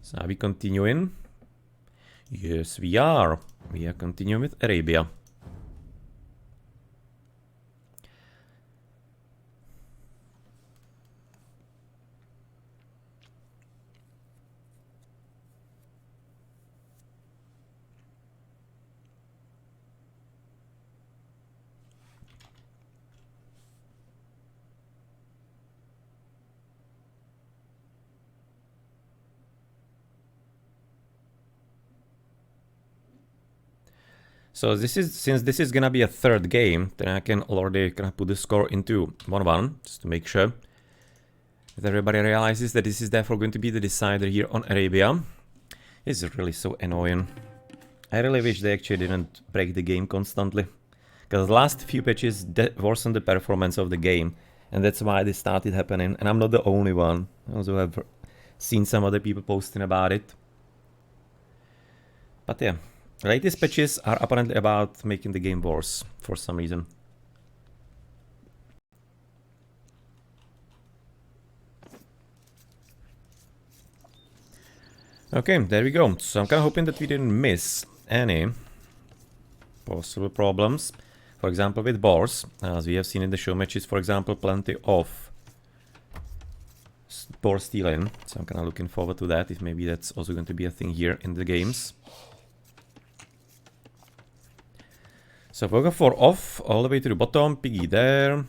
So are we continuing? Yes, we are. We are continuing with Arabia. So since this is gonna be a third game, then I can already kind of put the score into 1-1, just to make sure that everybody realizes that this is therefore going to be the decider here on Arabia. This is really so annoying. I really wish they actually didn't break the game constantly, because the last few patches worsened the performance of the game, and that's why this started happening, and I'm not the only one. I also have seen some other people posting about it. But yeah. Latest patches are apparently about making the game worse for some reason. Okay, there we go. So I'm kind of hoping that we didn't miss any possible problems. For example, with boars, as we have seen in the show matches, for example, plenty of boar stealing. So I'm kind of looking forward to that, if maybe that's also going to be a thing here in the games. So Voga 4 off, all the way to the bottom, piggy there.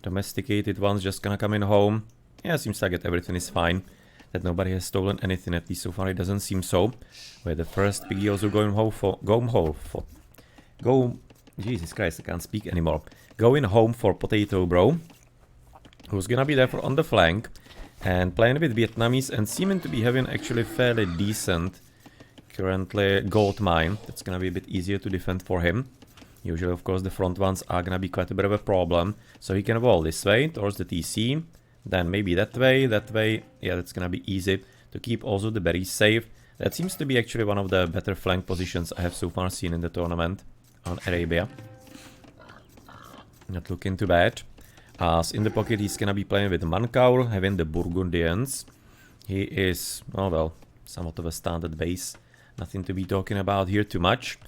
Domesticated ones just gonna come in home. Yeah, seems like that everything is fine. That nobody has stolen anything, at least so far it doesn't seem so. Where the first piggy also going home for... Jesus Christ, I can't speak anymore. Going home for PotatoBro, who's gonna be there for on the flank. And playing with Vietnamese and seeming to be having actually fairly decent... currently gold mine. That's gonna be a bit easier to defend for him. Usually, of course, the front ones are gonna be quite a bit of a problem. So he can wall this way towards the TC. Then maybe that way. Yeah, that's gonna be easy to keep also the berries safe. That seems to be actually one of the better flank positions I have so far seen in the tournament on Arabia. Not looking too bad. As in the pocket, he's gonna be playing with Mankaur, having the Burgundians. He is, oh well, somewhat of a standard base. Nothing to be talking about here too much.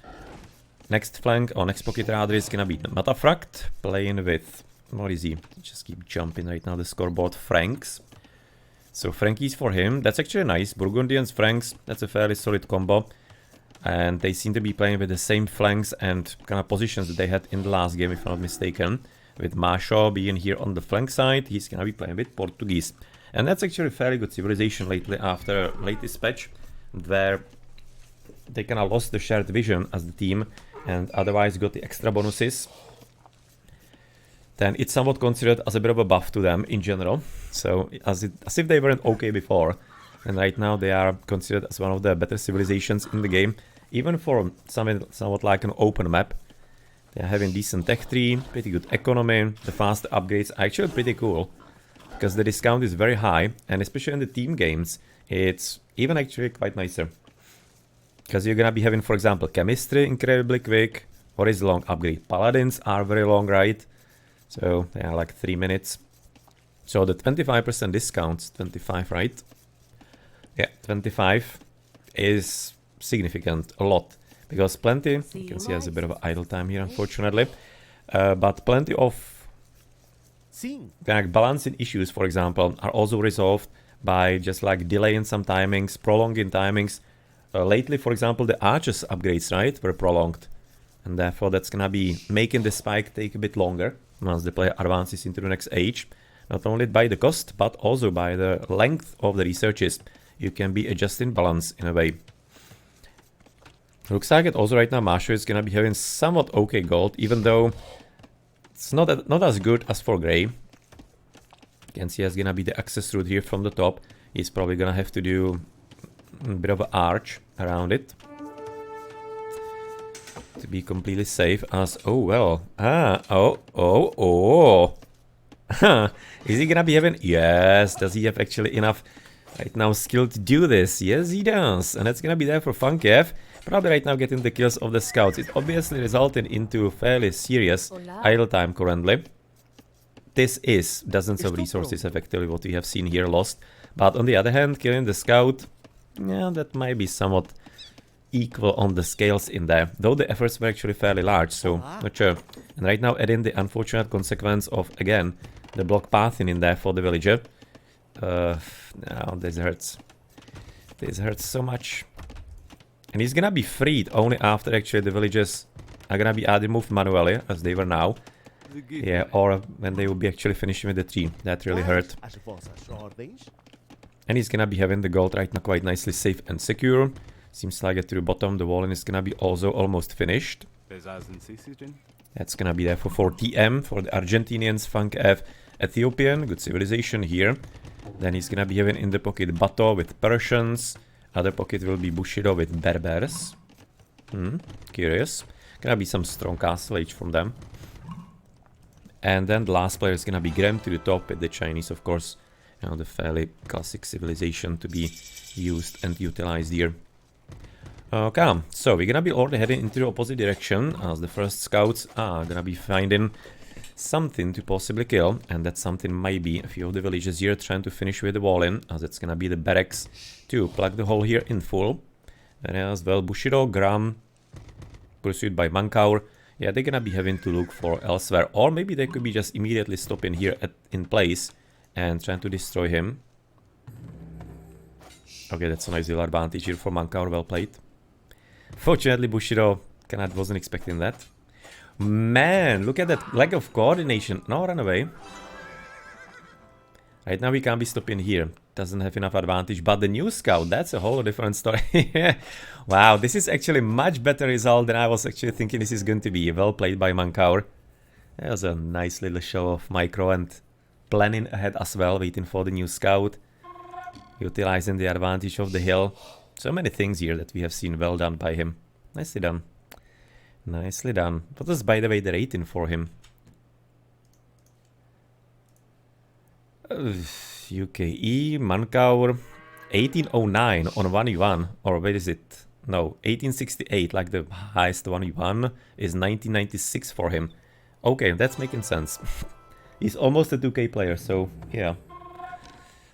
Next flank, or next pocket rather, is gonna be Mattaphract, playing with, what is he? Just keep jumping right now, the scoreboard, Franks. So Frankies for him, that's actually nice. Burgundians, Franks, that's a fairly solid combo. And they seem to be playing with the same flanks and kind of positions that they had in the last game, if I'm not mistaken. With Maashaw being here on the flank side, he's gonna be playing with Portuguese. And that's actually a fairly good civilization lately after latest patch, where they kind of lost the shared vision as the team and otherwise got the extra bonuses. Then it's somewhat considered as a bit of a buff to them in general. So as if they weren't okay before, and right now they are considered as one of the better civilizations in the game. Even for somewhat like an open map. They are having decent tech tree, pretty good economy. The fast upgrades are actually pretty cool, because the discount is very high, and especially in the team games, it's even actually quite nicer. Because you're gonna be having, for example, chemistry incredibly quick. What is long upgrade? Paladins are very long, right? So they are like 3 minutes. So the 25% discounts, 25, right? Yeah, 25 is significant, a lot. Because plenty, you can see there's a bit of idle time here, unfortunately. But plenty of like balancing issues, for example, are also resolved by just like delaying some timings, prolonging timings. Lately, for example, the archers upgrades, right, were prolonged. And therefore, that's gonna be making the spike take a bit longer once the player advances into the next age. Not only by the cost, but also by the length of the researches. You can be adjusting balance in a way. Looks like it also right now Maashaw is gonna be having somewhat okay gold, even though it's not as good as for Grey. You can see there's gonna be the access route here from the top. He's probably gonna have to do a bit of an arch around it to be completely safe. As oh well, is he gonna be having? Yes, does he have actually enough right now skill to do this? Yes, he does, and that's gonna be there for FunkeF. Probably right now getting the kills of the scouts. It's obviously resulting into fairly serious idle time currently. This is dozens of resources effectively what we have seen here lost. But on the other hand, killing the scout Yeah, that might be somewhat equal on the scales in there, though the efforts were actually fairly large, so not sure. And right now adding the unfortunate consequence of, again, the block pathing in there for the villager. Now this hurts. This hurts so much. And he's gonna be freed only after actually the villagers are gonna be either moved manually, as they were now. Yeah, or when they will be actually finishing with the tree. That really hurt. And he's gonna be having the gold right now quite nicely safe and secure. Seems like at the bottom the wall is gonna be also almost finished. That's gonna be there for 4TM, for the Argentinians, FunkeF, Ethiopian, good civilization here. Then he's gonna be having in the pocket Batto with Persians. Other pocket will be Bushido with Berbers. Curious. Gonna be some strong castle age from them. And then the last player is gonna be Graham to the top with the Chinese, of course. You know, the fairly classic civilization to be used and utilized here. Okay, so we're gonna be already heading into the opposite direction as the first scouts are gonna be finding something to possibly kill, and that something might be a few of the villages here trying to finish with the wall in, as it's gonna be the barracks to plug the hole here in full. And as well, Bushido, Graham, pursued by Mankaur. Yeah, they're gonna be having to look for elsewhere, or maybe they could be just immediately stopping here in place and trying to destroy him. Okay, that's a nice little advantage here for Mankaur, well played. Fortunately, Bushido wasn't expecting that. Man, look at that lack of coordination. No, run away. Right now we can't be stopping here. Doesn't have enough advantage, but the new scout, that's a whole different story. Wow, this is actually much better result than I was actually thinking this is going to be. Well played by Mankaur. That was a nice little show of micro and planning ahead as well, waiting for the new scout. Utilizing the advantage of the hill. So many things here that we have seen well done by him. Nicely done. Nicely done. What was, by the way, the rating for him? UKE, Mankaur, 1809 on 1v1. Or where is it? No, 1868, like the highest 1v1 is 1996 for him. Okay, that's making sense. He's almost a 2k player, so yeah.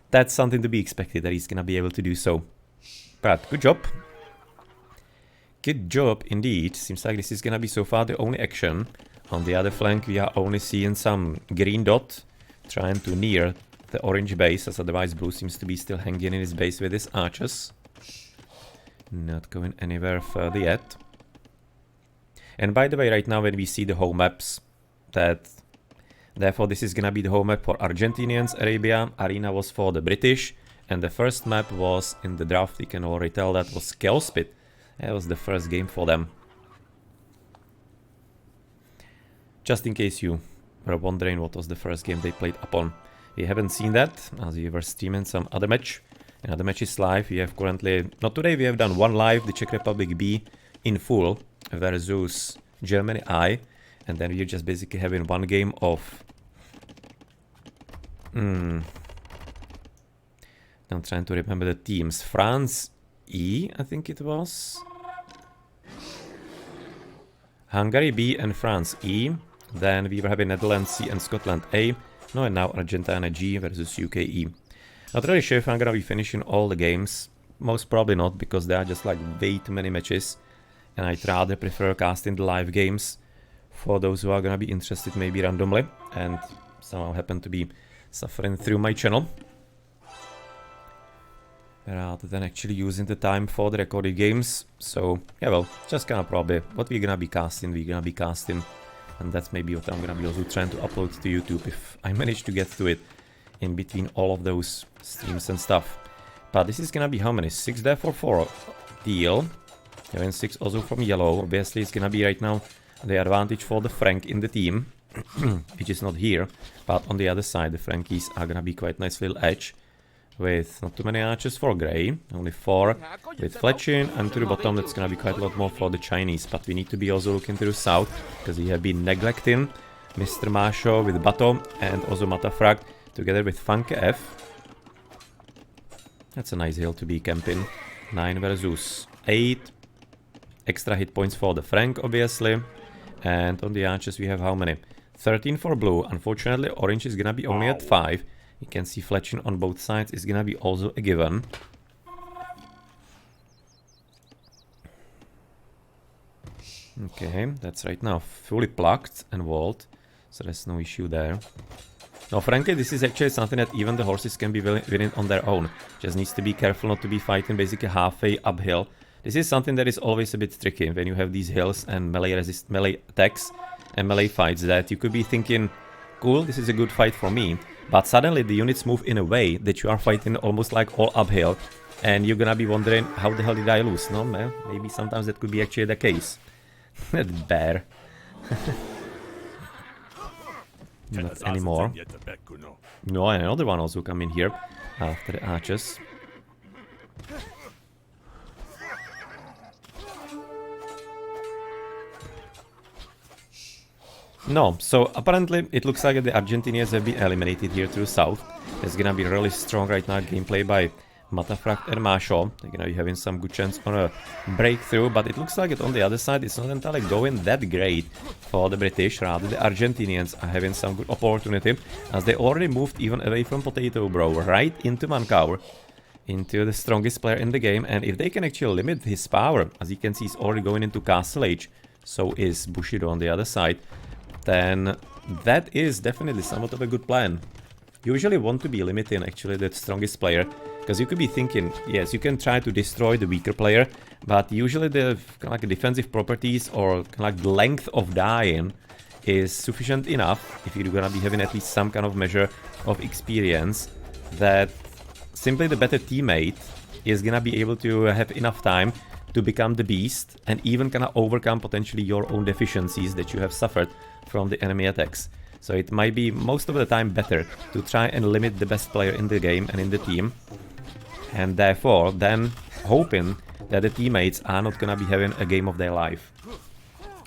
That's something to be expected, that he's gonna be able to do so. But good job. Good job indeed. Seems like this is gonna be so far the only action. On the other flank we are only seeing some green dot trying to near the orange base, as otherwise blue seems to be still hanging in his base with his archers. Not going anywhere further yet. And by the way, right now when we see the home maps, that therefore this is gonna be the home map for Argentinians, Arabia, Arena was for the British, and the first map was in the draft, we can already tell that was Kelspit. That was the first game for them. Just in case you were wondering what was the first game they played upon. We haven't seen that, as we were streaming some other match. Another match is live. We have currently, not today, we have done one live, the Czech Republic B in full versus Germany I. And then we're just basically having one game of... I'm trying to remember the teams. France E, I think it was. Hungary B and France E. Then we were having Netherlands C and Scotland A. No, and now Argentina G versus UK E. Not really sure if I'm gonna be finishing all the games. Most probably not, because there are just like way too many matches. And I'd rather prefer casting the live games for those who are gonna be interested maybe randomly and somehow happen to be suffering through my channel. Rather than actually using the time for the recorded games. So, yeah, well, just gonna probably what we're gonna be casting. And that's maybe what I'm gonna be also trying to upload to YouTube if I manage to get to it in between all of those streams and stuff. But this is gonna be how many? 6 there for 4 deal. And 6 also from yellow. Obviously, it's gonna be right now the advantage for the Frank in the team, which is not here. But on the other side, the Frankies are gonna be quite nice little edge. With not too many archers for grey, only 4 with fletching, and to the bottom that's gonna be quite a lot more for the Chinese. But we need to be also looking to the south, because we have been neglecting Mr. Maashaw with Batto and also Mattaphract together with FunkeF. That's a nice hill to be camping. 9 versus 8. Extra hit points for the Frank, obviously. And on the archers we have how many? 13 for blue. Unfortunately, orange is gonna be only at 5. You can see fletching on both sides is gonna be also a given. Okay, that's right now fully plucked and walled, so there's no issue there. Now, frankly, this is actually something that even the horses can be winning on their own. Just needs to be careful not to be fighting basically halfway uphill. This is something that is always a bit tricky when you have these hills and melee attacks and melee fights, that you could be thinking, cool, this is a good fight for me, but suddenly the units move in a way that you are fighting almost like all uphill, and you're gonna be wondering, how the hell did I lose? No, man, maybe sometimes that could be actually the case. That bear. Not anymore. No, another one also come in here after the archers. No, so apparently it looks like the Argentinians have been eliminated here to the south. There's gonna be really strong right now gameplay by Mattaphract and Maashaw. They're gonna be having some good chance on a breakthrough, but it looks like it on the other side it's not entirely going that great for the British. Rather, the Argentinians are having some good opportunity, as they already moved even away from PotatoBro, right into Mankaur, into the strongest player in the game. And if they can actually limit his power, as you can see he's already going into Castle Age, so is Bushido on the other side, then that is definitely somewhat of a good plan. You usually want to be limiting actually the strongest player, because you could be thinking, yes, you can try to destroy the weaker player, but usually the like defensive properties or like length of dying is sufficient enough, if you're gonna be having at least some kind of measure of experience, that simply the better teammate is gonna be able to have enough time to become the beast and even kind of overcome potentially your own deficiencies that you have suffered from the enemy attacks. So it might be most of the time better to try and limit the best player in the game and in the team, and therefore then hoping that the teammates are not gonna be having a game of their life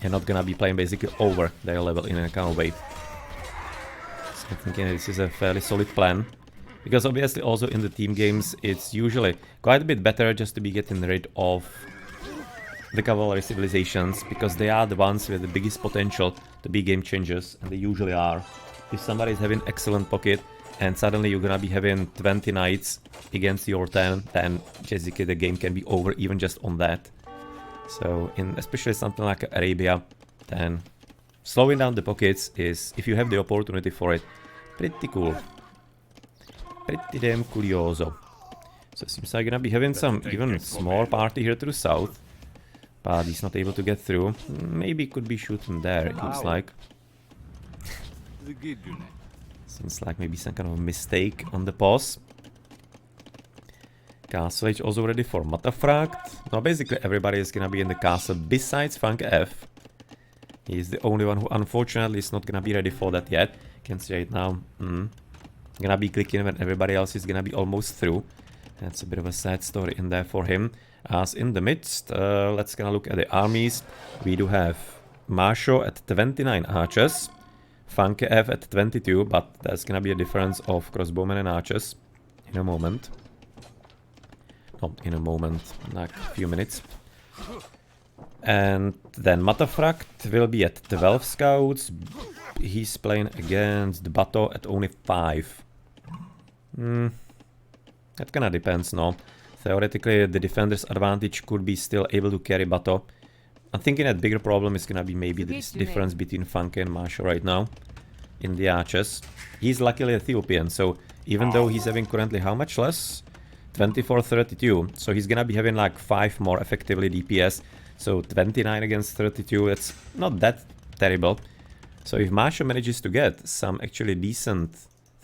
and not gonna be playing basically over their level in a kind of way. So I'm thinking this is a fairly solid plan, because obviously also in the team games it's usually quite a bit better just to be getting rid of the cavalry civilizations, because they are the ones with the biggest potential to be game changers, and they usually are. If somebody is having excellent pocket and suddenly you're gonna be having 20 knights against your 10, then basically the game can be over even just on that. So in especially something like Arabia, then slowing down the pockets is, if you have the opportunity for it, pretty cool. Pretty damn curioso. So it seems like gonna be having some even small party here to the south, but he's not able to get through. Maybe could be shooting there, it looks like. Seems like maybe some kind of mistake on the pause. Castle Age also ready for Mattaphract. Now basically everybody is gonna be in the castle besides FunkeF. He's the only one who unfortunately is not gonna be ready for that yet. You can see right now, gonna be clicking when everybody else is gonna be almost through. That's a bit of a sad story in there for him. As in the midst, let's gonna look at the armies. We do have Maashaw at 29 archers, FunkeF at 22, but there's gonna be a difference of crossbowmen and archers in a moment. Not in a moment, like a few minutes. And then Mattaphract will be at 12 scouts. He's playing against Batto at only 5. That kinda depends, no? Theoretically, the defender's advantage could be still able to carry Batto. I'm thinking that bigger problem is gonna be maybe this difference between Funke and Maashaw right now in the archers. He's luckily Ethiopian, so even though he's having currently how much less? 24-32, so he's gonna be having like 5 more effectively DPS. So 29 against 32, that's not that terrible. So if Maashaw manages to get some actually decent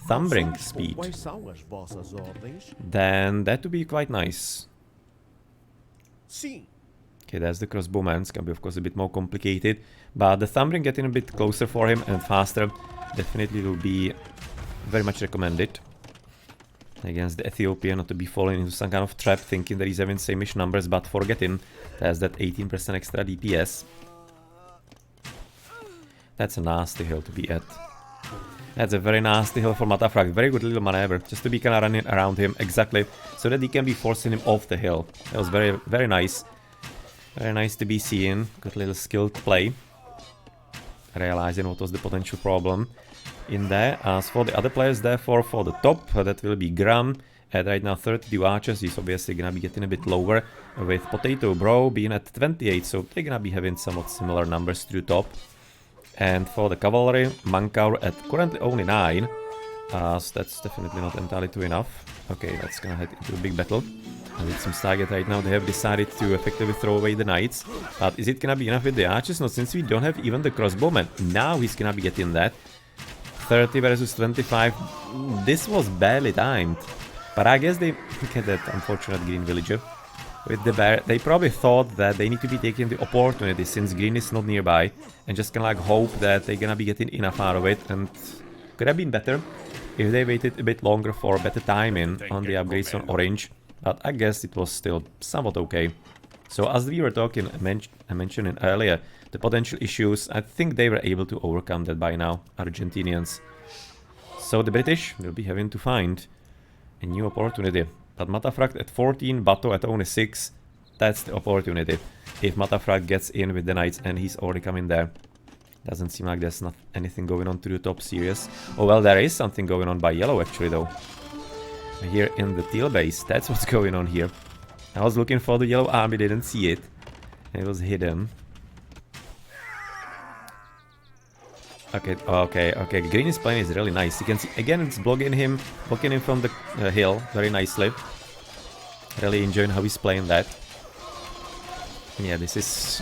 thumbring speed, then that would be quite nice. Okay, that's the crossbowman. It's gonna be of course a bit more complicated, but the thumbring getting a bit closer for him and faster definitely will be very much recommended against the Ethiopian, not to be falling into some kind of trap thinking that he's having same-ish numbers but forgetting there's that 18% extra DPS. That's a nasty hill to be at. That's a very nasty hill for Mattaphract. Very good little maneuver, just to be kind of running around him exactly, so that he can be forcing him off the hill. That was very, very nice. Very nice to be seeing. Good little skilled play. Realizing what was the potential problem in there. As for the other players, therefore, for the top, that will be Gram at right now 32 archers. He's obviously gonna be getting a bit lower, with PotatoBro being at 28, so they're gonna be having somewhat similar numbers to the top. And for the cavalry, Mankaur at currently only 9, so that's definitely not entirely too enough. Okay, that's gonna head into a big battle. And it seems target right now, they have decided to effectively throw away the knights. But is it gonna be enough with the archers? No, since we don't have even the crossbowman. Now he's gonna be getting that. 30 versus 25. This was barely timed. But I guess they look at that unfortunate green villager with the bear. They probably thought that they need to be taking the opportunity since green is not nearby, and just kinda like hope that they're gonna be getting enough out of it. And could have been better if they waited a bit longer for better timing on the upgrades on orange. But I guess it was still somewhat okay. So as we were talking, mentioning earlier, the potential issues, I think they were able to overcome that by now, Argentinians. So the British will be having to find a new opportunity. But Mattaphract at 14, Batto at only 6, that's the opportunity. If Mattaphract gets in with the knights and he's already coming there. Doesn't seem like there's not anything going on to the top serious. Oh well, there is something going on by yellow actually though. Here in the teal base, that's what's going on here. I was looking for the yellow army, didn't see it. It was hidden. Okay. Green is playing is really nice. You can see again it's blocking him from the hill very nicely. Really enjoying how he's playing that. Yeah, this is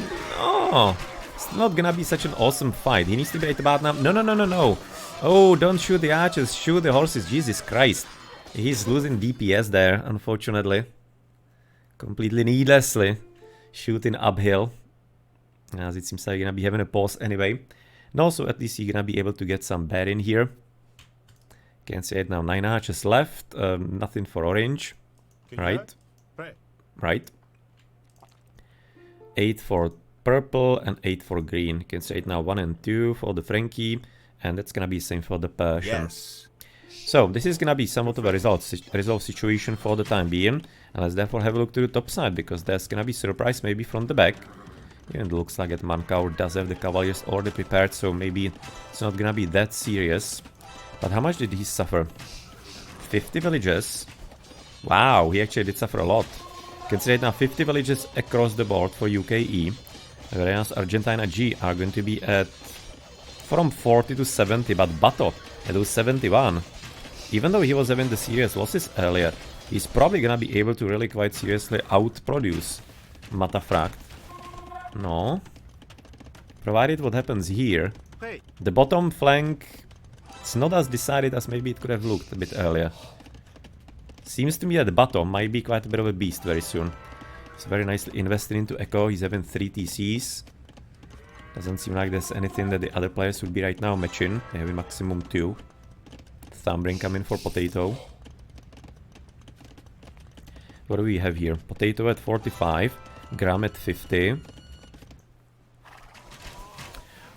it's not gonna be such an awesome fight. He needs to be right about now. No. Oh, don't shoot the archers, shoot the horses. Jesus Christ. He's losing DPS there, unfortunately. Completely needlessly. Shooting uphill. As it seems like you're gonna be having a pause anyway. And also, at least you're gonna be able to get some bad in here. Can see it now. 9 archers left. Nothing for orange. Right. 8 for purple and 8 for green. You can see it now. 1 and 2 for the Frankie. And that's gonna be the same for the Persians. Yes. So, this is gonna be somewhat of a resolve situation for the time being. And let's therefore have a look to the top side, because there's gonna be surprise maybe from the back. Even it looks like that Mankaur does have the cavaliers already prepared, so maybe it's not gonna be that serious. But how much did he suffer? 50 villages. Wow, he actually did suffer a lot. Consider it now 50 villages across the board for UKE. Whereas Argentina G are going to be at from 40 to 70, but Batto at those 71. Even though he was having the serious losses earlier, he's probably gonna be able to really quite seriously outproduce Mattaphract. No. Provided what happens here. The bottom flank, it's not as decided as maybe it could have looked a bit earlier. Seems to me that the bottom might be quite a bit of a beast very soon. He's very nicely invested into Echo. He's having 3 TCs. Doesn't seem like there's anything that the other players would be right now matching. They have a maximum 2. Thumbring coming for Potato. What do we have here? Potato at 45. Gram at 50.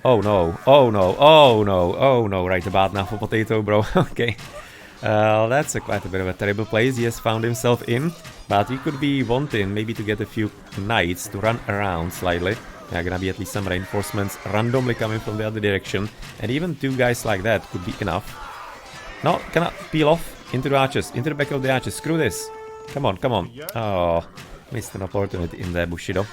Oh no, right about now for PotatoBro. Okay. That's quite a bit of a terrible place he has found himself in. But he could be wanting maybe to get a few knights to run around slightly. There are gonna be at least some reinforcements randomly coming from the other direction. And even 2 guys like that could be enough. No, cannot peel off into the archers, into the back of the archers. Screw this. Come on. Oh, missed an opportunity in there, Bushido.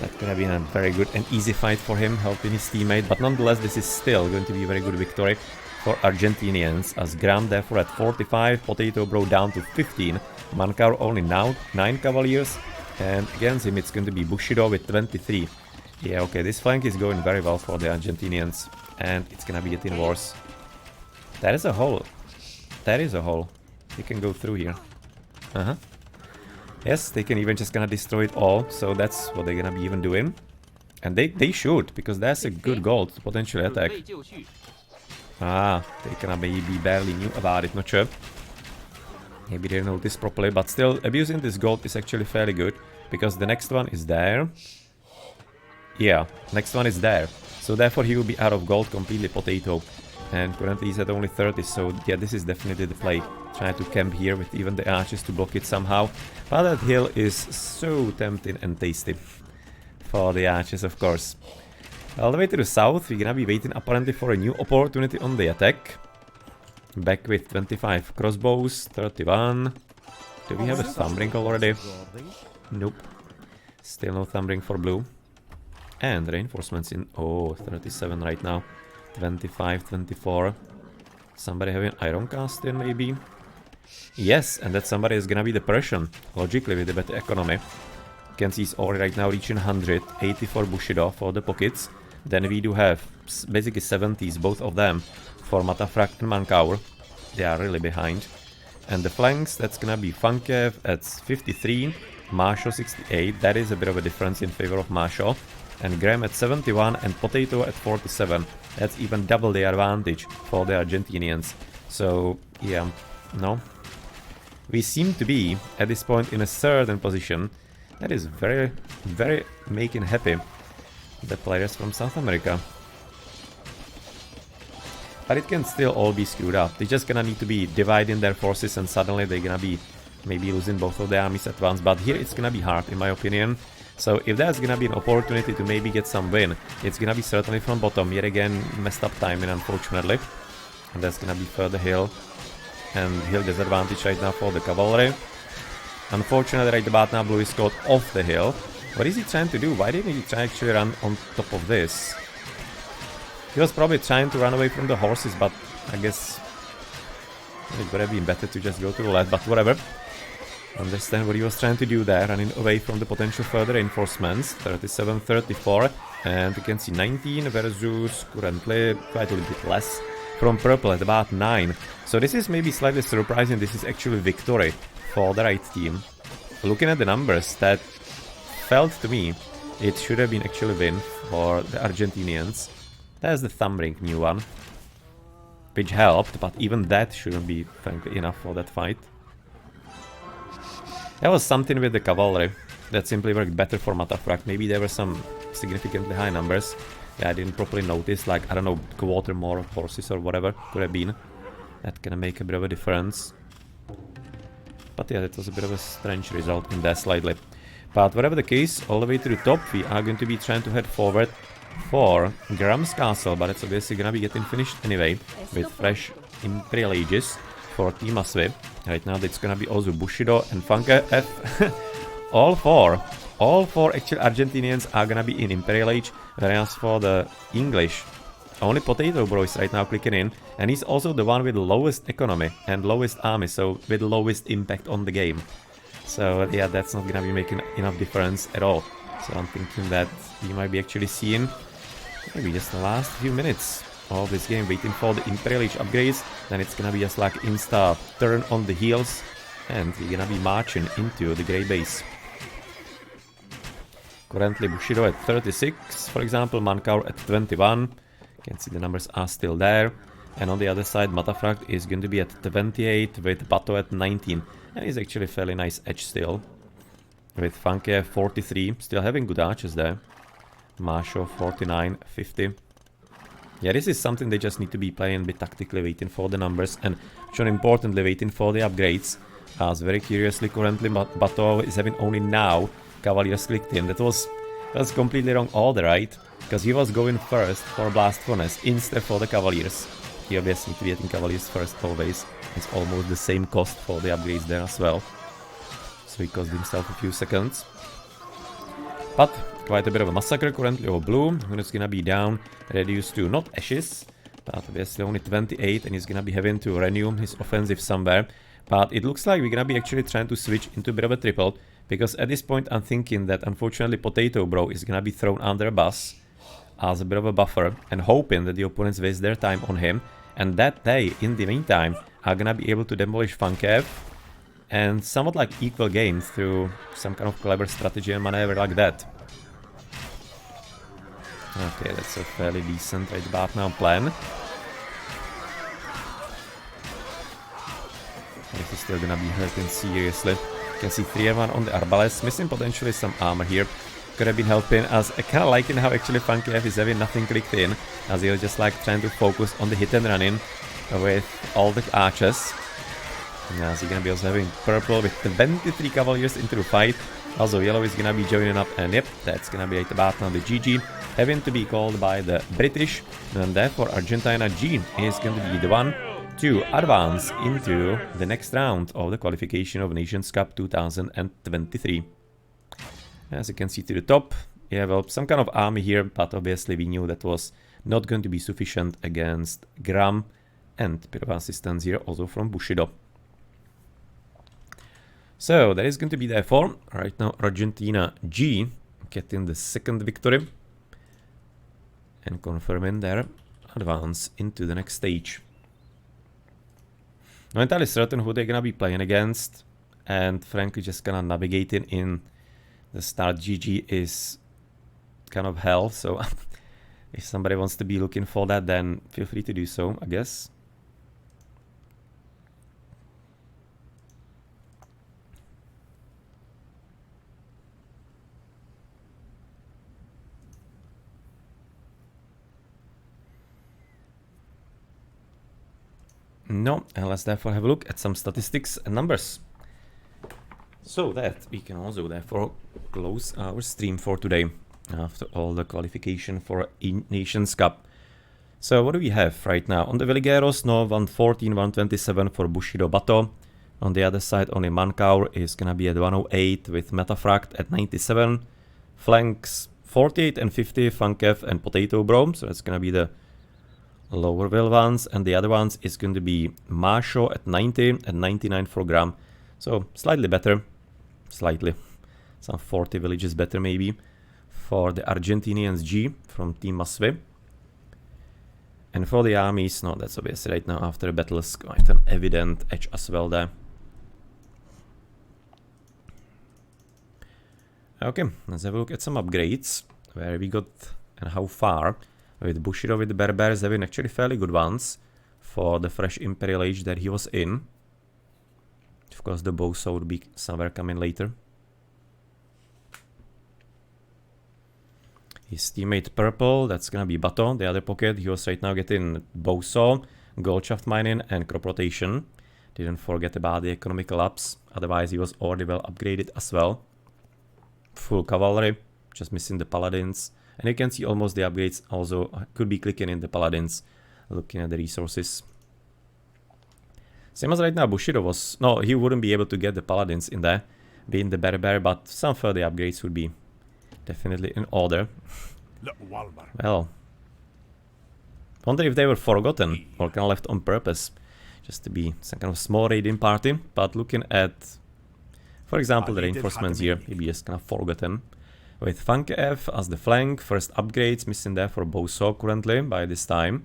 That could have been a very good and easy fight for him, helping his teammate. But nonetheless, this is still going to be a very good victory for Argentinians. As Gram therefore at 45, PotatoBro down to 15. Mankaur only now 9 cavaliers. And against him, it's going to be Bushido with 23. Yeah, okay, this flank is going very well for the Argentinians. And it's gonna be getting worse. That is a hole. You can go through here. Yes, they can even just gonna destroy it all. So that's what they're gonna be even doing. And they should, because that's a good goal to potentially attack. They kinda maybe barely knew about it, not sure. Maybe they didn't notice properly, but still, abusing this gold is actually fairly good. Because the next one is there. Yeah, next one is there. So therefore he will be out of gold completely, Potato. And currently he's at only 30, so yeah, this is definitely the play. Trying to camp here with even the archers to block it somehow. But that hill is so tempting and tasty. For the archers, of course. All the way to the south, we're gonna be waiting apparently for a new opportunity on the attack. Back with 25 crossbows, 31. Do we have a thumbring already? Nope. Still no thumbring for blue. And reinforcements in... Oh, 37 right now. 25, 24. Somebody having iron cast in, maybe? Yes, and that somebody is gonna be the Persian. Logically, with the better economy. You can see it's already right now reaching 100. 80 for Bushido for the pockets. Then we do have basically 70s, both of them, for Mattaphract and Mankaur. They are really behind. And the flanks, that's gonna be FunkeF at 53. Maashaw 68. That is a bit of a difference in favor of Maashaw. And Graham at 71 and Potato at 47. That's even double the advantage for the Argentinians. So, yeah, no. We seem to be, at this point, in a certain position. That is very, very making happy the players from South America. But it can still all be screwed up. They're just gonna need to be dividing their forces and suddenly they're gonna be maybe losing both of their armies at once. But here it's gonna be hard, in my opinion. So if there's gonna be an opportunity to maybe get some win, it's gonna be certainly from bottom. Yet again, messed up timing, unfortunately. And that's gonna be further hill. And hill disadvantage right now for the cavalry. Unfortunately, right about now, blue is caught off the hill. What is he trying to do? Why didn't he try actually run on top of this? He was probably trying to run away from the horses, but I guess it would have been better to just go to the left, but whatever. Understand what he was trying to do there, running away from the potential further reinforcements. 37, 34, and you can see 19 versus currently quite a little bit less from purple at about 9. So this is maybe slightly surprising. This is actually victory for the right team. Looking at the numbers, that felt to me it should have been actually win for the Argentinians. There's the thumbring new one, which helped, but even that shouldn't be frankly enough for that fight. There was something with the cavalry that simply worked better for Mattaphract. Maybe there were some significantly high numbers that I didn't properly notice, like, I don't know, quarter more horses or whatever could have been. That can make a bit of a difference. But yeah, that was a bit of a strange result in that slightly. But whatever the case, all the way to the top, we are going to be trying to head forward for Graham's Castle, but it's obviously gonna be getting finished anyway, with fresh Imperial Ages for Team Aswe. Right now it's gonna be also Bushido and FunkeF. all four actual Argentinians are gonna be in Imperial Age, whereas for the English, only PotatoBro is right now clicking in, and he's also the one with the lowest economy and lowest army, so with the lowest impact on the game. So yeah, that's not gonna be making enough difference at all. So I'm thinking that we might be actually seeing maybe just the last few minutes of this game, waiting for the Imperial Age upgrades. Then it's gonna be just like insta turn on the heels, and we're gonna be marching into the Grey Base. Currently Bushido at 36, for example, Mankaur at 21. You can see the numbers are still there. And on the other side, Mattaphract is going to be at 28 with Batto at 19. And he's actually fairly nice edge still. With FunkeF 43, still having good archers there. Maashaw 49, 50. Yeah, this is something they just need to be playing a bit tactically, waiting for the numbers. And more importantly, waiting for the upgrades. As very curiously, currently Batto is having only now Cavaliers clicked in. That's completely wrong order, right? Because he was going first for Blast Furnace instead for the Cavaliers. He obviously needs to be getting Cavaliers first always. It's almost the same cost for the upgrades there as well. So he cost himself a few seconds. But quite a bit of a massacre currently over blue. Who is gonna be down, reduced to not ashes, but obviously only 28, and he's gonna be having to renew his offensive somewhere. But it looks like we're gonna be actually trying to switch into a bit of a triple, because at this point I'm thinking that unfortunately PotatoBro is gonna be thrown under a bus as a bit of a buffer, and hoping that the opponents waste their time on him, and that they, in the meantime, are gonna be able to demolish FunkeF, and somewhat like equal gains through some kind of clever strategy and maneuver like that. Okay, that's a fairly decent right about now plan. This is still gonna be hurting seriously. You can see 3-1 on the Arbalest, missing potentially some armor here. Could have been helping, as I kinda liking how actually FunkeF is having nothing clicked in, as he was just like trying to focus on the hit and run in with all the archers. And as he's gonna be also having purple with 23 Cavaliers into the fight. Also yellow is gonna be joining up, and yep, that's gonna be right about now the GG. Having to be called by the British, and therefore Argentina G is going to be the one to advance into the next round of the Qualification of Nations Cup 2023. As you can see to the top, you have some kind of army here, but obviously we knew that was not going to be sufficient against Gram, and a bit of assistance here also from Bushido. So that is going to be the F4. Right now Argentina G getting the second victory and confirming their advance into the next stage. Not entirely certain who they're gonna be playing against, and frankly just kind of navigating in the start GG is kind of hell, so if somebody wants to be looking for that, then feel free to do so, I guess. No, and let's therefore have a look at some statistics and numbers, so that we can also therefore close our stream for today after all the qualification for Nations Cup. So what do we have right now? On the Veligeros, no, 114, 127 for Bushido Batto. On the other side, only Mankaur is gonna be at 108 with Mattaphract at 97. Flanks 48 and 50, FunkeF and PotatoBro, so that's gonna be the lower will ones, and the other ones is going to be Maashaw at 90 and 99 for Gram. So slightly better, slightly, some 40 villages better maybe for the Argentinians G from Team Maashaw. And for the armies, no, that's obviously right now after the battle is quite an evident edge as well there. Okay, let's have a look at some upgrades, where we got and how far. With Bushido, with the Berbers having actually fairly good ones for the fresh Imperial Age that he was in. Of course, the Boso would be somewhere coming later. His teammate Purple, that's gonna be Batto, the other pocket. He was right now getting Boso, Gold Shaft Mining, and Crop Rotation. Didn't forget about the economical ups, otherwise he was already well upgraded as well. Full Cavalry, just missing the Paladins. And you can see almost the upgrades also could be clicking in the Paladins, looking at the resources. Same as right now, Bushido was... No, he wouldn't be able to get the Paladins in there, being the Berber, but some further upgrades would be definitely in order. Well, wonder if they were forgotten or kind of left on purpose, just to be some kind of small raiding party. But looking at, for example, the reinforcements here, maybe just kind of forgotten. With FunkeF as the flank, first upgrades missing there for Boso currently by this time.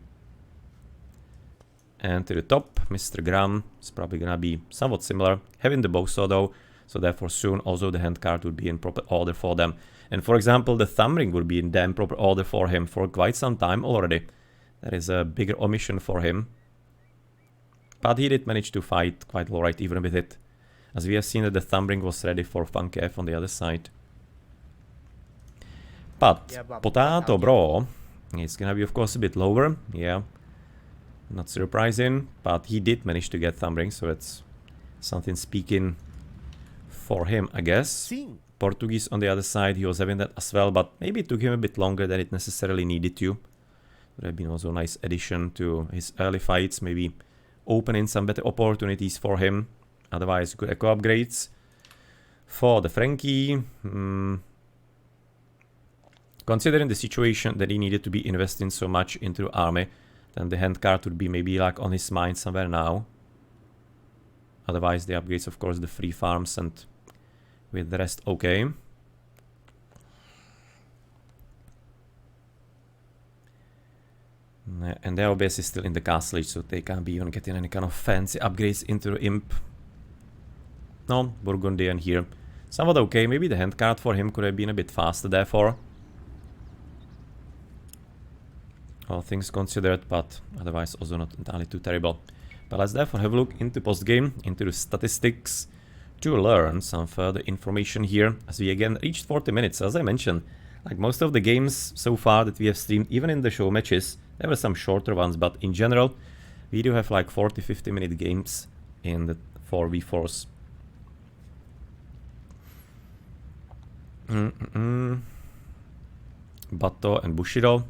And to the top, Mr. Gram is probably gonna be somewhat similar, having the Boso though, so therefore soon also the handcart would be in proper order for them. And for example, the thumb ring would be in damn proper order for him for quite some time already. That is a bigger omission for him. But he did manage to fight quite alright even with it, as we have seen that the thumb ring was ready for FunkeF on the other side. But PotatoBro is gonna be of course a bit lower, yeah, not surprising, but he did manage to get thumb ring, so it's something speaking for him, I guess. Portuguese on the other side, he was having that as well, but maybe it took him a bit longer than it necessarily needed to. Would have been also a nice addition to his early fights, maybe opening some better opportunities for him. Otherwise, good eco upgrades. For the Frankie, considering the situation that he needed to be investing so much into the army, then the handcart would be maybe like on his mind somewhere now. Otherwise the upgrades, of course, the free farms, and with the rest okay. And they're obviously still in the castle age, so they can't be even getting any kind of fancy upgrades into the imp. No, Burgundian here. Somewhat okay, maybe the handcart for him could have been a bit faster therefore. All things considered, but otherwise also not entirely too terrible. But let's therefore have a look into post-game, into the statistics, to learn some further information here, as we again reached 40 minutes, as I mentioned. Like most of the games so far that we have streamed, even in the show matches, there were some shorter ones, but in general, we do have like 40-50 minute games in the 4v4s. Batto and Bushido,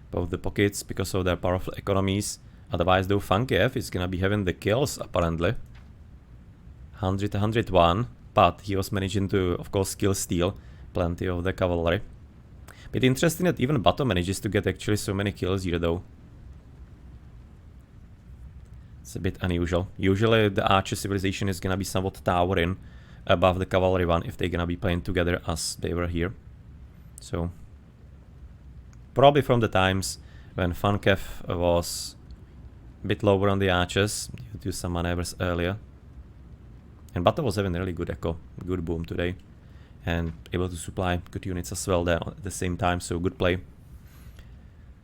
both the pockets because of their powerful economies, Otherwise, though, FunkeF is gonna be having the kills, apparently. 100, 101, but he was managing to, of course, kill steal plenty of the cavalry. But interesting that even Batto manages to get actually so many kills here, though. It's a bit unusual. Usually the archer civilization is gonna be somewhat towering above the cavalry one if they're gonna be playing together as they were here. So probably from the times when FunkeF was a bit lower on the archers due to some maneuvers earlier. And Batto was having really good echo, good boom today, and able to supply good units as well there at the same time, so good play.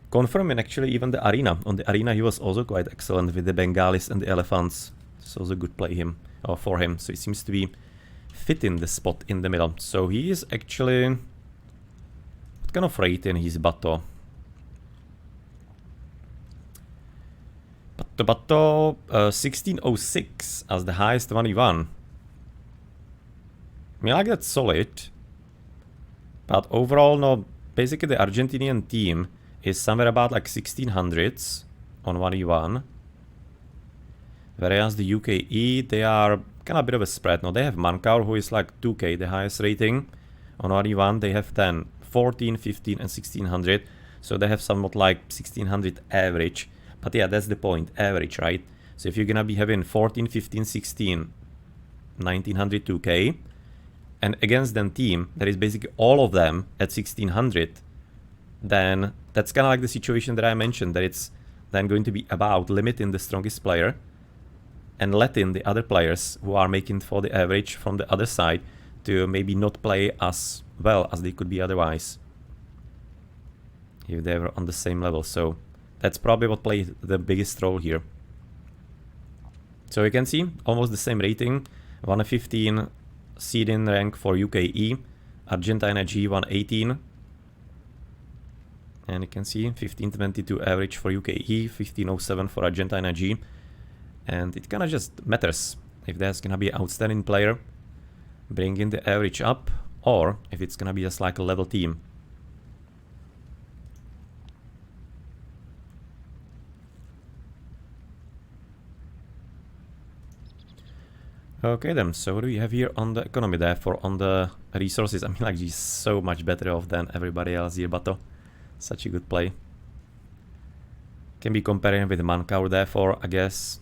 Confirming actually even the arena. On the arena he was also quite excellent with the Bengalis and the elephants. It's also good play for him, so he seems to be fitting the spot in the middle. So he is actually... what kind of rating he's Batto? Batto 1606 as the highest one he won. I mean, like that's solid. But overall, no, basically the Argentinian team is somewhere about like 1600s on 1E1. Whereas the UKE, they are kind of a bit of a spread. No, they have Mankaur, who is like 2k, the highest rating. On 1E1, they have then 14, 15, and 1600. So they have somewhat like 1600 average. But yeah, that's the point, average, right? So if you're gonna be having 14, 15, 16, 1900, 2k, and against the team that is basically all of them at 1600, then that's kind of like the situation that I mentioned, that it's then going to be about limiting the strongest player and letting the other players who are making for the average from the other side to maybe not play as well as they could be otherwise if they were on the same level. So that's probably what played the biggest role here. So you can see almost the same rating, 115 seeding rank for UKE, Argentina G 118, and you can see 1522 average for UKE, 1507 for Argentina G, and it kind of just matters if there's gonna be an outstanding player bringing the average up, or if it's gonna be just like a level team. Okay then, so what do we have here on the economy? Therefore, on the resources, I mean, like, he's so much better off than everybody else here, Batto. Such a good play. Can be comparing with Mankaur, therefore, I guess.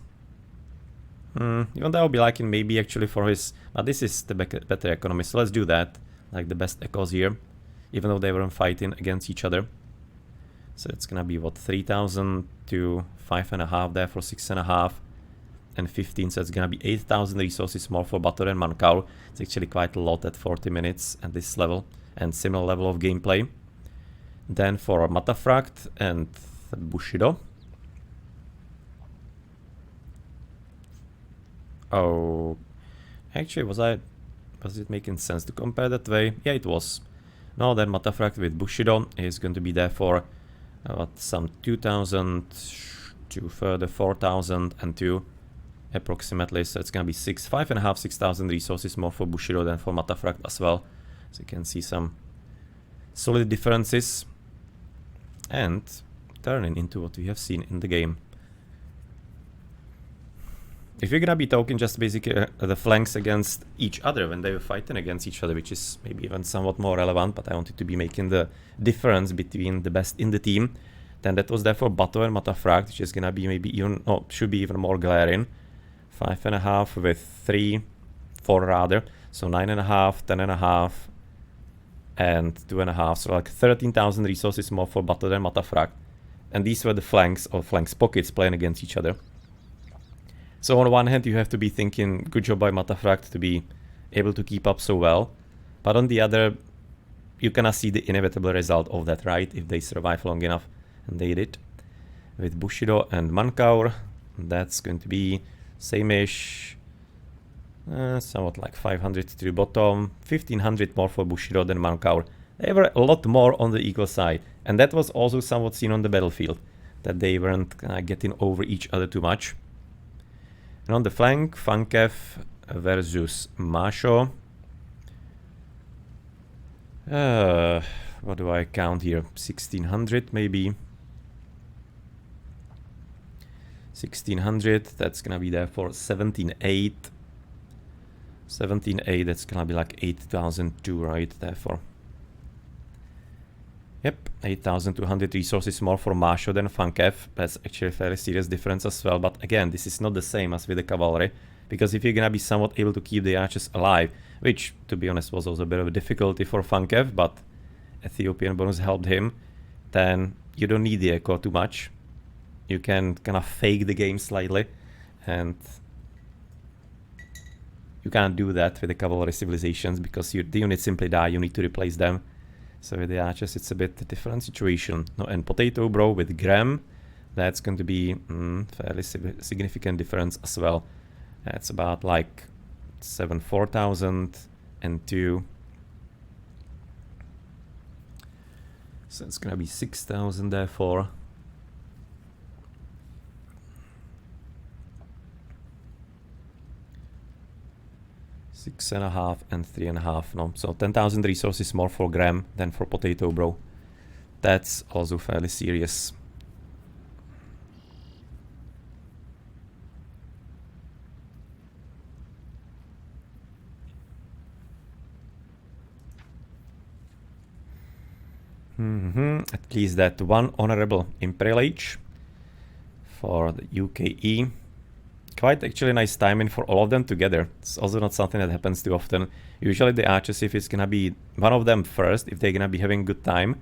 Even though I'll be liking maybe actually for his... but this is the better economy, so let's do that. Like the best echoes here, even though they weren't fighting against each other. So it's gonna be, what, 3000 to 5.5 there for 6.5. And 15, so it's gonna be 8,000 resources more for Batto and Mankaur. It's actually quite a lot at 40 minutes at this level, and similar level of gameplay. Then for Mattaphract and Bushido. Oh, actually, was it making sense to compare that way? Yeah, it was. No, then Mattaphract with Bushido is going to be there for some 2,000 to further 4,002 approximately. So it's gonna be 5.5, 6,000 resources more for Bushido than for Mattaphract as well. So you can see some solid differences and turning into what we have seen in the game. If you're gonna be talking just basically the flanks against each other when they were fighting against each other, which is maybe even somewhat more relevant, but I wanted to be making the difference between the best in the team, then that was therefore Batto and Mattaphract, which is gonna be maybe even, no, should be even more glaring. 5.5 with 3, 4 rather, so 9.5, 10.5, and 2.5, so like 13,000 resources more for Batto than Mattaphract. And these were the flanks or flanks pockets playing against each other. So on one hand you have to be thinking good job by Mattaphract to be able to keep up so well, but on the other you cannot see the inevitable result of that, right, if they survive long enough, and they did. With Bushido and Mankaur, that's going to be same-ish, somewhat like 500 to the bottom, 1500 more for Bushido than Mankaur. They were a lot more on the equal side, and that was also somewhat seen on the battlefield, that they weren't getting over each other too much. And on the flank, FunkeF versus Maashaw. What do I count here? 1600 maybe. 1600, that's gonna be there for 17.8. 17.8, that's gonna be like 8,002, right? Therefore, yep, 8,200 resources more for Maashaw than FunkeF. That's actually a fairly serious difference as well. But again, this is not the same as with the cavalry, because if you're gonna be somewhat able to keep the archers alive, which to be honest was also a bit of a difficulty for FunkeF, but Ethiopian bonus helped him, then you don't need the echo too much. You can kind of fake the game slightly, and you can't do that with the cavalry civilizations because the units simply die, you need to replace them. So with the archers it's a bit different situation. No, and PotatoBro with Graham, that's going to be fairly significant difference as well. That's about like 4,000 and 2. So it's gonna be 6,000 therefore. 6.5 and 3.5. No, so 10,000 resources more for Graham than for PotatoBro. That's also fairly serious. At least that one honorable Imperial Age for the UKE. Quite actually nice timing for all of them together. It's also not something that happens too often. Usually the archers, if it's gonna be one of them first, if they're gonna be having good time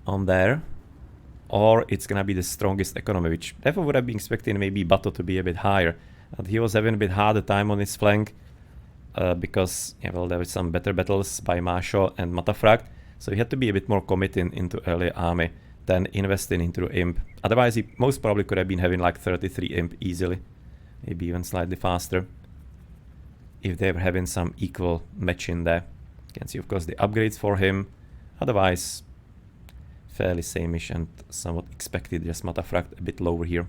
on there, or it's gonna be the strongest economy, which therefore would have been expecting maybe Batto to be a bit higher. But he was having a bit harder time on his flank because, yeah, well, there were some better battles by Maashaw and Mattaphract, so he had to be a bit more committing into early army than investing into imp. Otherwise, he most probably could have been having like 33 imp easily. Maybe even slightly faster if they were having some equal match in there. You can see, of course, the upgrades for him. Otherwise, fairly same-ish and somewhat expected. Just Mattaphract a bit lower here.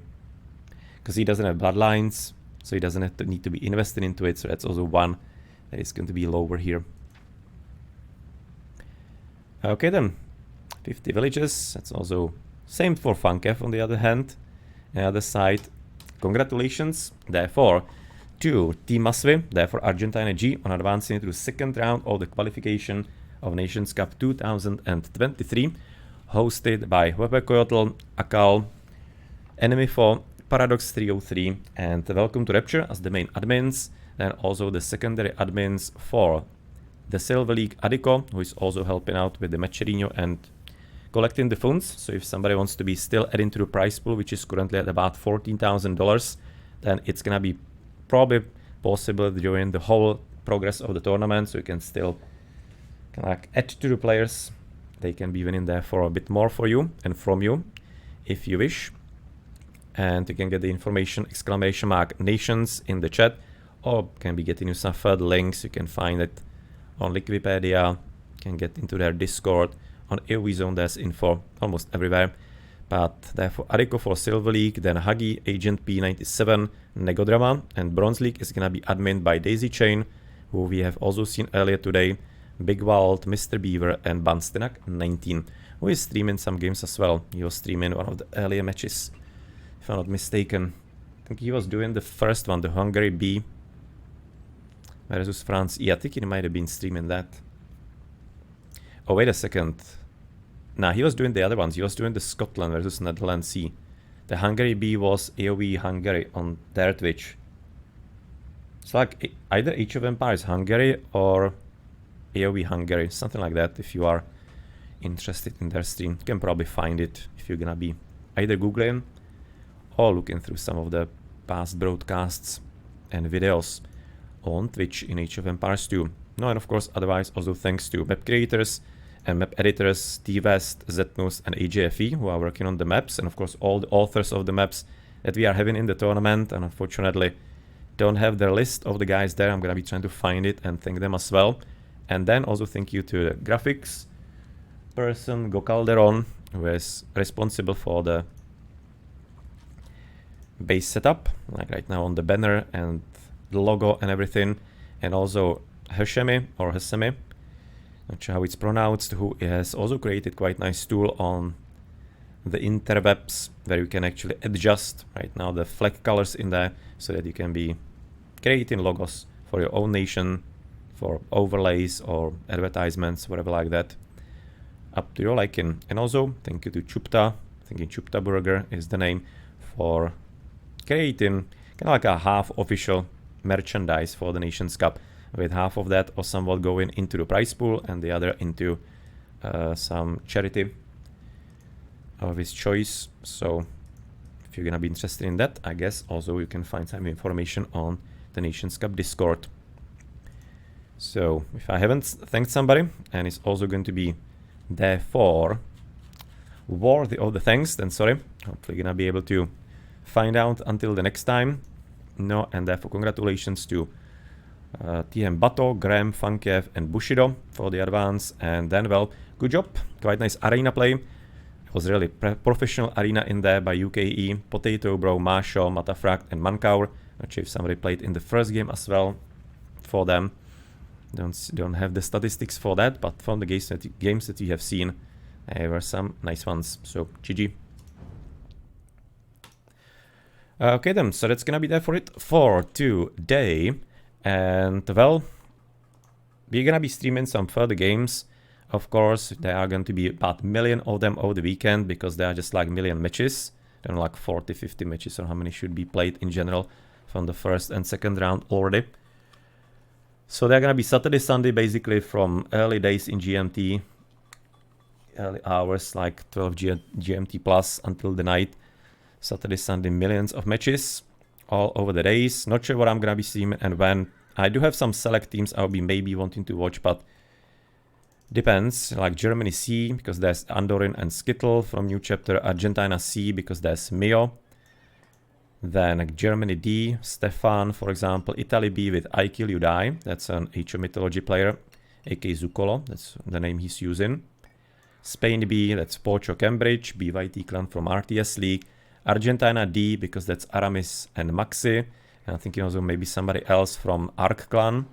Because he doesn't have bloodlines, so he doesn't have to need to be invested into it. So that's also one that is going to be lower here. Okay then, 50 villages. That's also same for FunkeF on the other hand. On the other side, congratulations, therefore, to Team Masvi, therefore Argentina G, on advancing to the second round of the Qualification of Nations Cup 2023, hosted by welcometorapture, Akkal, enmipho, Paradox303, and welcometorapture as the main admins, and also the secondary admins for the Silver League Adiko, who is also helping out with the Matcherino and collecting the funds. So if somebody wants to be still adding to the prize pool, which is currently at about $14,000, then it's gonna be probably possible during the whole progress of the tournament. So you can still kind of like add to the players. They can be winning there for a bit more for you and from you if you wish. And you can get the information !nations in the chat, or can be getting you some further links. You can find it on Wikipedia, you can get into their Discord. On AoE Zone there's info almost everywhere, but therefore Adiko for Silver League, then Huggy, Agent P97, Negodrama, and Bronze League is gonna be admin by Daisy Chain, who we have also seen earlier today, Big Walt, Mr. Beaver, and Banstenak19, who is streaming some games as well. He was streaming one of the earlier matches, if I'm not mistaken. I think he was doing the first one, the Hungary B versus France E. I think he might have been streaming that. Oh, wait a second. Nah, he was doing the other ones. He was doing the Scotland versus Netherlands C. The Hungary B was AoE Hungary on their Twitch. It's like either Age of Empires Hungary or AoE Hungary, something like that. If you are interested in their stream, you can probably find it if you're gonna be either Googling or looking through some of the past broadcasts and videos on Twitch in Age of Empires 2. No, and of course, otherwise, also thanks to map creators and map editors, T-West, Zetnus, and AJFE, who are working on the maps, and of course, all the authors of the maps that we are having in the tournament, and unfortunately, don't have their list of the guys there. I'm gonna be trying to find it and thank them as well. And then also thank you to the graphics person, Go Calderon, who is responsible for the base setup, like right now on the banner and the logo and everything, and also Hashemi or Hasemi, not sure how it's pronounced, who has also created quite nice tool on the interwebs where you can actually adjust right now the flag colors in there so that you can be creating logos for your own nation, for overlays or advertisements, whatever like that. Up to your liking. And also thank you to Chupta. I think Chupta Burger is the name, for creating kind of like a half official merchandise for the Nations Cup, with half of that or somewhat going into the prize pool and the other into some charity of his choice. So if you're gonna be interested in that, I guess also you can find some information on the Nations Cup Discord. So if I haven't thanked somebody and it's also going to be therefore worthy of the thanks, then sorry, hopefully gonna be able to find out until the next time. No, and therefore congratulations to TM Batto, Graham, FunkeF and Bushido for the advance. And then, well, good job, quite nice arena play. It was really professional arena in there by UKE, PotatoBro, Maashaw, Mattaphract and Mankaur. Not sure if somebody played in the first game as well for them. Don't have the statistics for that, but from the games that you have seen, there were some nice ones. So GG. Okay then, so that's gonna be there for it for today. And well, we're gonna be streaming some further games. Of course, there are going to be about a million of them over the weekend, because there are just like million matches. There are like 40, 50 matches, or how many should be played in general from the first and second round already. So they're gonna be Saturday, Sunday, basically from early days in GMT, early hours like 12 GMT plus until the night. Saturday, Sunday, millions of matches all over the days. Not sure what I'm gonna be streaming and when. I do have some select teams I'll be maybe wanting to watch, but depends. Like Germany C, because there's Andorin and Skittle from new chapter. Argentina C, because there's Mio. Then Germany D, Stefan, for example. Italy B with I Kill You Die. That's an HO mythology player, aka Zuccolo. That's the name he's using. Spain B, that's Pocho Cambridge. BYT clan from RTS League. Argentina D, because that's Aramis and Maxi. And I'm thinking also maybe somebody else from Arc clan.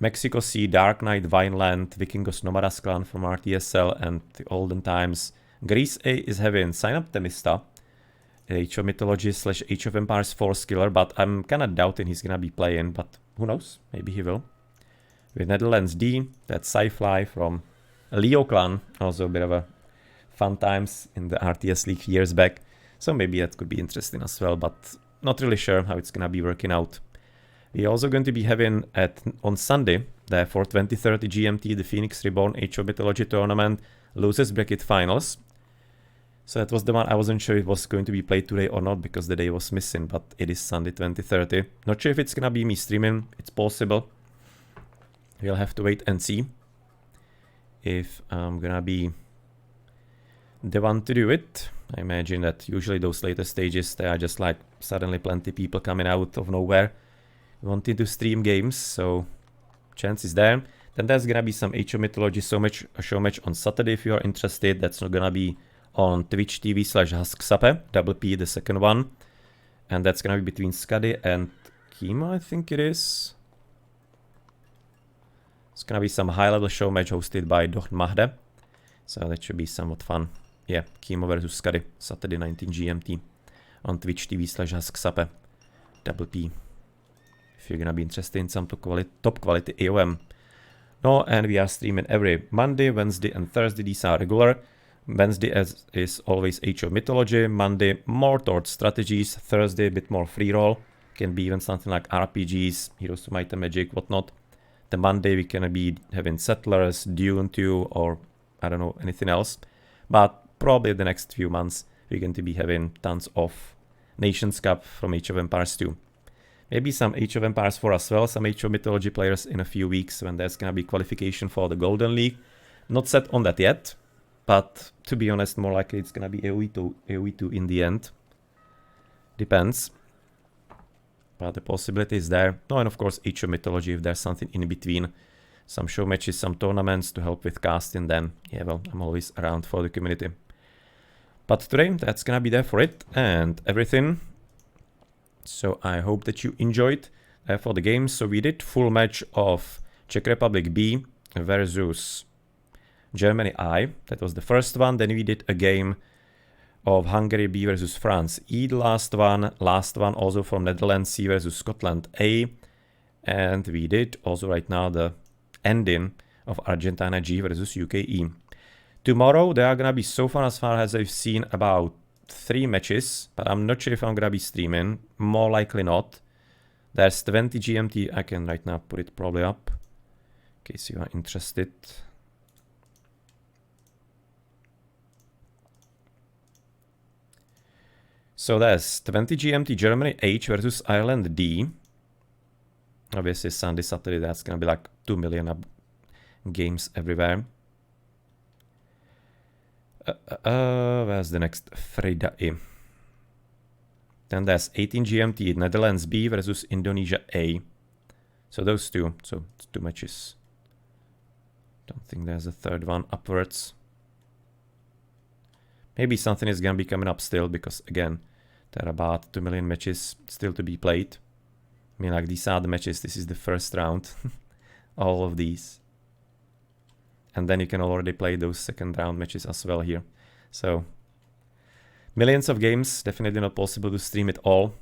Mexico C, Dark Knight, Vineland, Vikingos Nomadas clan from RTSL and the olden times. Greece A is having Sign Up Temista, Age of Mythology / Age of Empires 4 skiller, but I'm kind of doubting he's gonna be playing, but who knows, maybe he will. With Netherlands D, that's Sci-Fly from Leo clan, also a bit of a fun times in the RTS League years back, so maybe that could be interesting as well, but not really sure how it's gonna be working out. We're also going to be having on Sunday, therefore 2030 GMT, the Phoenix Reborn Age of Mythology tournament losers bracket finals. So that was the one I wasn't sure it was going to be played today or not, because the day was missing, but it is Sunday 2030. Not sure if it's gonna be me streaming, it's possible. We'll have to wait and see if I'm gonna be the one to do it. I imagine that usually those later stages, there are just like suddenly plenty people coming out of nowhere wanting to stream games, so chance is there. Then there's gonna be some HO Mythology show match on Saturday if you are interested. That's not gonna be on Twitch TV / HuskSape, double P the second one. And that's gonna be between Skadi and Kima, I think it is. It's gonna be some high level show match hosted by Docht Mahde. So that should be somewhat fun. Yeah, Kimo versus Skadi, Saturday 19 GMT on Twitch TV / HuskSape, double P. If you're gonna be interested in some top quality AOM. No, and we are streaming every Monday, Wednesday and Thursday. These are regular. Wednesday is always Age of Mythology. Monday more towards strategies. Thursday a bit more free roll. Can be even something like RPGs, Heroes of Might and Magic, whatnot. The Monday we can be having Settlers, Dune 2, or I don't know, anything else. But probably the next few months we're going to be having tons of Nations Cup from Age of Empires 2. Maybe some Age of Empires 4 as well, some Age of Mythology players in a few weeks when there's gonna be qualification for the Golden League. Not set on that yet, but to be honest, more likely it's gonna be AoE2 in the end. Depends. But the possibility is there. No, and of course Age of Mythology if there's something in between. Some show matches, some tournaments to help with casting, then yeah, well, I'm always around for the community. But today, that's gonna be there for it and everything. So I hope that you enjoyed for the game. So we did full match of Czech Republic B versus Germany I. That was the first one. Then we did a game of Hungary B versus France E, the last one also from Netherlands C versus Scotland A, and we did also right now the ending of Argentina G versus UK E. Tomorrow there are gonna be, so far as I've seen, about 3 matches, but I'm not sure if I'm gonna be streaming, more likely not. There's 20 GMT, I can right now put it probably up, in case you are interested. So there's 20 GMT Germany H versus Ireland D. Obviously Sunday, Saturday, that's gonna be like 2 million games everywhere. Where's the next? Frida E. Then there's 18 GMT Netherlands B versus Indonesia A. So those two, so it's 2 matches. Don't think there's a third one upwards. Maybe something is gonna be coming up still, because again, there are about 2 million matches still to be played. I mean, like, these are the matches, this is the first round. All of these. And then you can already play those second round matches as well here. So, millions of games, definitely not possible to stream it all.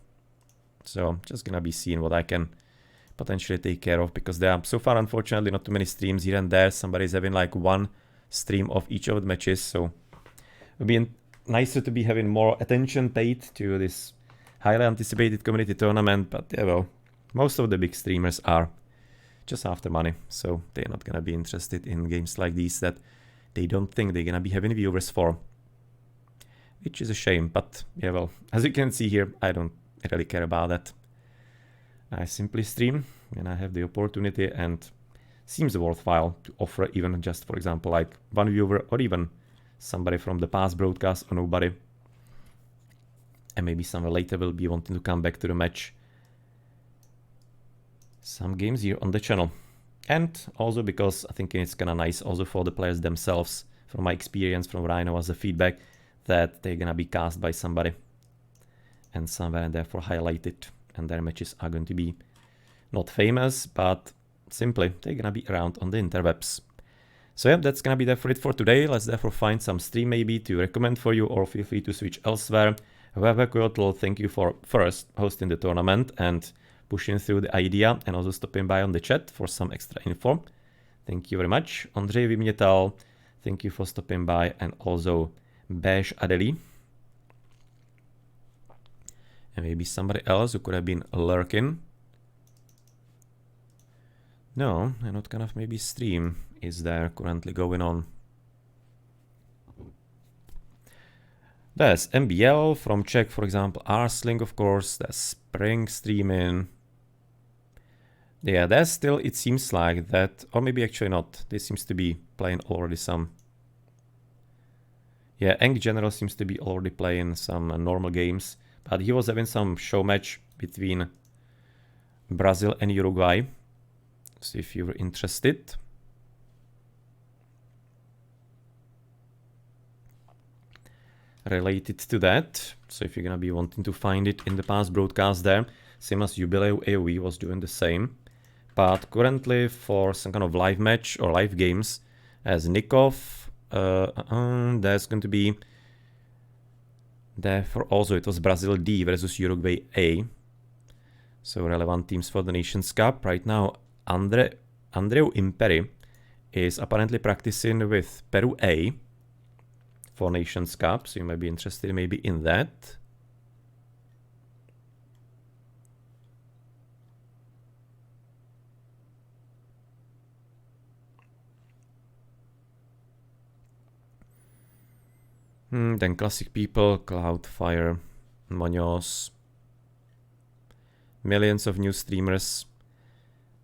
So, I'm just gonna be seeing what I can potentially take care of, because there are, so far, unfortunately, not too many streams here and there. Somebody's having like 1 stream of each of the matches, so it would be nicer to be having more attention paid to this highly anticipated community tournament, but yeah, well, most of the big streamers are just after money, so they're not gonna be interested in games like these that they don't think they're gonna be having viewers for, which is a shame. But yeah, well, as you can see here, I don't really care about that. I simply stream when I have the opportunity, and seems worthwhile to offer even just, for example, like 1 viewer, or even somebody from the past broadcast, or nobody, and maybe someone later will be wanting to come back to the match. Some games here on the channel, and also because I think it's kind of nice also for the players themselves, from my experience, from what I know as a feedback, that they're gonna be cast by somebody and somewhere, and therefore highlighted, and their matches are going to be not famous, but simply they're gonna be around on the interwebs. So yeah, that's gonna be that for it for today. Let's therefore find some stream maybe to recommend for you, or feel free to switch elsewhere. However, Kyoto, thank you for first hosting the tournament and pushing through the idea, and also stopping by on the chat for some extra info. Thank you very much. Ondřej Vymětal, thank you for stopping by, and also Beige Adeli. And maybe somebody else who could have been lurking. No, and what kind of maybe stream is there currently going on? There's MBL from Czech, for example, Arsling, of course. There's Spring streaming. Yeah, there's still, it seems like that, or maybe actually not. They seems to be playing already some. Yeah, Eng General seems to be already playing some normal games, but he was having some show match between Brazil and Uruguay. So if you're interested. Related to that, so if you're gonna be wanting to find it in the past broadcast there, same as Jubileu AoE was doing the same. But currently for some kind of live match or live games, as Nikov, there's going to be, therefore also it was Brazil D versus Uruguay A. So relevant teams for the Nations Cup. Right now, Andreu Imperi is apparently practicing with Peru A for Nations Cup, so you might be interested maybe in that. Then classic people, Cloudfire, Munoz. Millions of new streamers.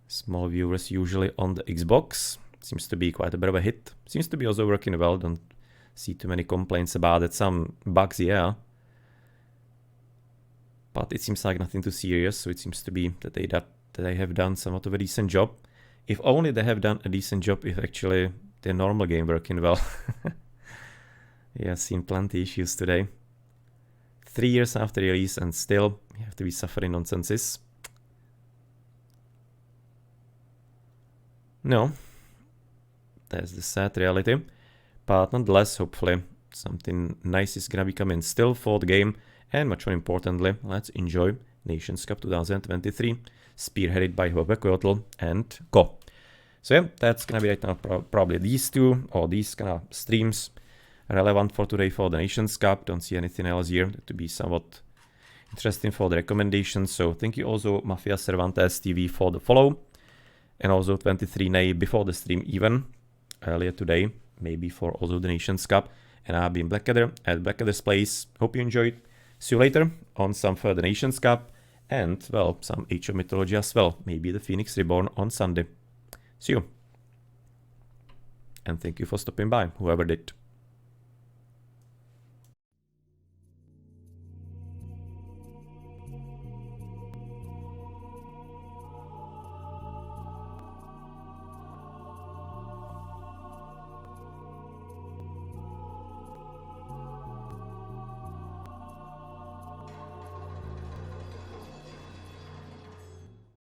Small viewers usually on the Xbox. Seems to be quite a bit of a hit. Seems to be also working well, don't see too many complaints about it. Some bugs, yeah. But it seems like nothing too serious, so it seems to be that they have done somewhat of a decent job. If only they have done a decent job with actually the normal game working well. Yeah, seen plenty issues today. 3 years after release and still you have to be suffering nonsenses. No, that's the sad reality. But nonetheless, hopefully something nice is gonna be coming still for the game. And much more importantly, let's enjoy Nations Cup 2023, spearheaded by Akkal and Co. So yeah, that's gonna be right now probably these two, or these kind of streams relevant for today for the Nations Cup. Don't see anything else here to be somewhat interesting for the recommendations. So thank you also Mafia Cervantes TV for the follow, and also 23 Nay before the stream even earlier today, maybe for also the Nations Cup. And I've been Blackadder at Blackadder's Place. Hope you enjoyed. See you later on some further Nations Cup and, well, some Age of Mythology as well. Maybe the Phoenix Reborn on Sunday. See you. And thank you for stopping by, whoever did.